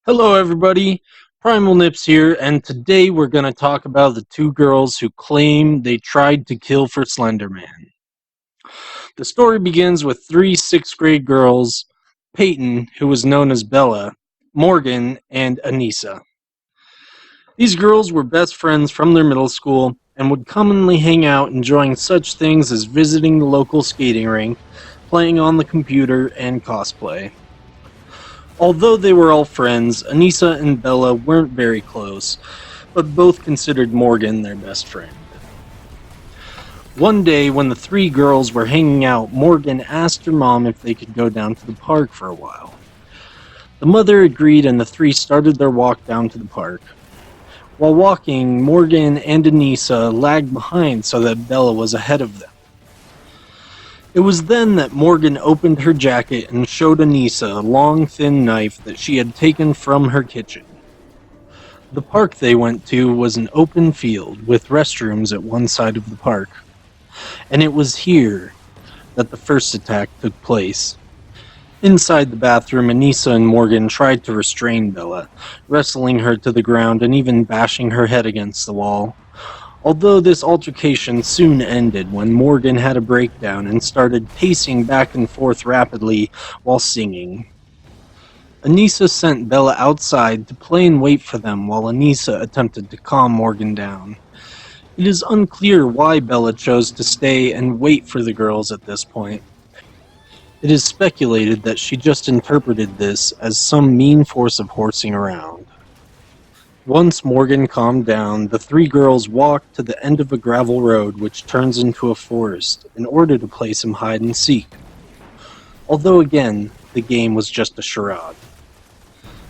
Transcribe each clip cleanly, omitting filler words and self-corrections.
Hello, everybody. Primal Nips here, and today we're going to talk about the two girls who claim they tried to kill for Slender Man. The story begins with three sixth-grade girls, Peyton, who was known as Bella, Morgan, and Anissa. These girls were best friends from their middle school and would commonly hang out enjoying such things as visiting the local skating rink, playing on the computer, and cosplay. Although they were all friends, Anissa and Bella weren't very close, but both considered Morgan their best friend. One day, when the three girls were hanging out, Morgan asked her mom if they could go down to the park for a while. The mother agreed, and the three started their walk down to the park. While walking, Morgan and Anissa lagged behind so that Bella was ahead of them. It was then that Morgan opened her jacket and showed Anissa a long, thin knife that she had taken from her kitchen. The park they went to was an open field with restrooms at one side of the park, and it was here that the first attack took place. Inside the bathroom, Anissa and Morgan tried to restrain Bella, wrestling her to the ground and even bashing her head against the wall. Although this altercation soon ended when Morgan had a breakdown and started pacing back and forth rapidly while singing. Anissa sent Bella outside to play and wait for them while Anissa attempted to calm Morgan down. It is unclear why Bella chose to stay and wait for the girls at this point. It is speculated that she just interpreted this as some mean force of horsing around. Once Morgan calmed down, the three girls walked to the end of a gravel road which turns into a forest in order to play some hide and seek. Although again, the game was just a charade.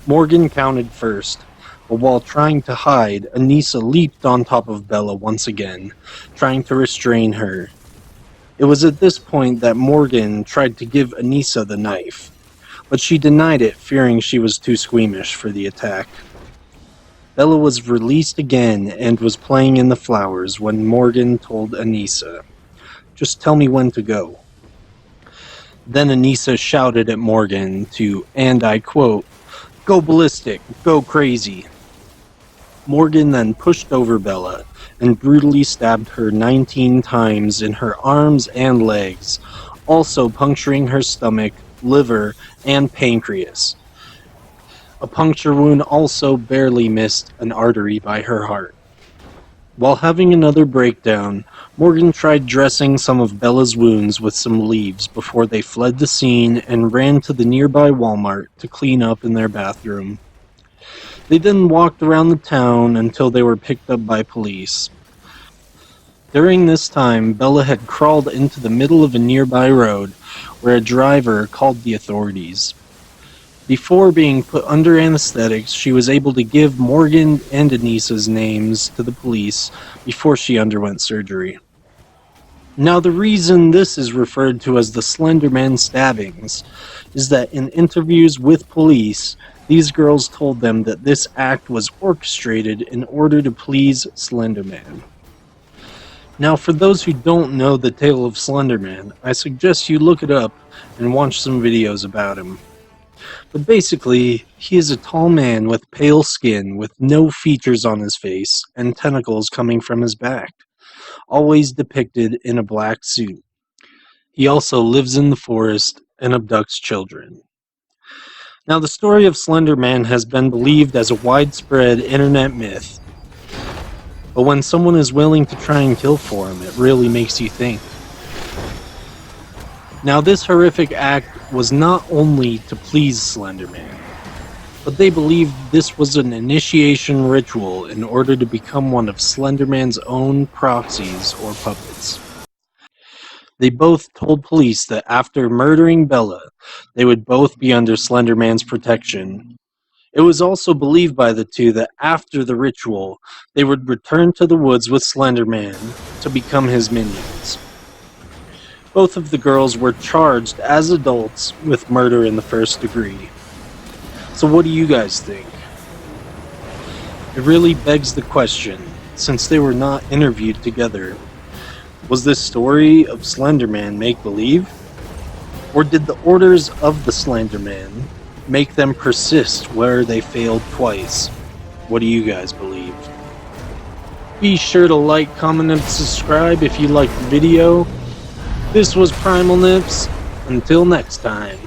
Morgan counted first, but while trying to hide, Anissa leaped on top of Bella once again, trying to restrain her. It was at this point that Morgan tried to give Anissa the knife, but she denied it, fearing she was too squeamish for the attack. Bella was released again and was playing in the flowers when Morgan told Anissa, "Just tell me when to go." Then Anissa shouted at Morgan to, and I quote, "Go ballistic, go crazy." Morgan then pushed over Bella and brutally stabbed her 19 times in her arms and legs, also puncturing her stomach, liver, and pancreas. A puncture wound also barely missed an artery by her heart. While having another breakdown, Morgan tried dressing some of Bella's wounds with some leaves before they fled the scene and ran to the nearby Walmart to clean up in their bathroom. They then walked around the town until they were picked up by police. During this time, Bella had crawled into the middle of a nearby road where a driver called the authorities. Before being put under anesthetics, she was able to give Morgan and Anissa's names to the police before she underwent surgery. Now, the reason this is referred to as the Slender Man Stabbings is that in interviews with police, these girls told them that this act was orchestrated in order to please Slender Man. Now, for those who don't know the tale of Slender Man, I suggest you look it up and watch some videos about him. But basically, he is a tall man with pale skin with no features on his face and tentacles coming from his back, always depicted in a black suit. He also lives in the forest and abducts children. Now, the story of Slender Man has been believed as a widespread internet myth, but when someone is willing to try and kill for him, it really makes you think. Now, this horrific act was not only to please Slender Man, but they believed this was an initiation ritual in order to become one of Slender Man's own proxies or puppets. They both told police that after murdering Bella, they would both be under Slender Man's protection. It was also believed by the two that after the ritual, they would return to the woods with Slender Man to become his minions. Both of the girls were charged as adults with murder in the first degree. So what do you guys think? It really begs the question, since they were not interviewed together. Was this story of Slender Man make-believe? Or did the orders of the Slender Man make them persist where they failed twice. What do you guys believe? Be sure to like, comment, and subscribe if you liked the video. This was Primal Nips. Until next time.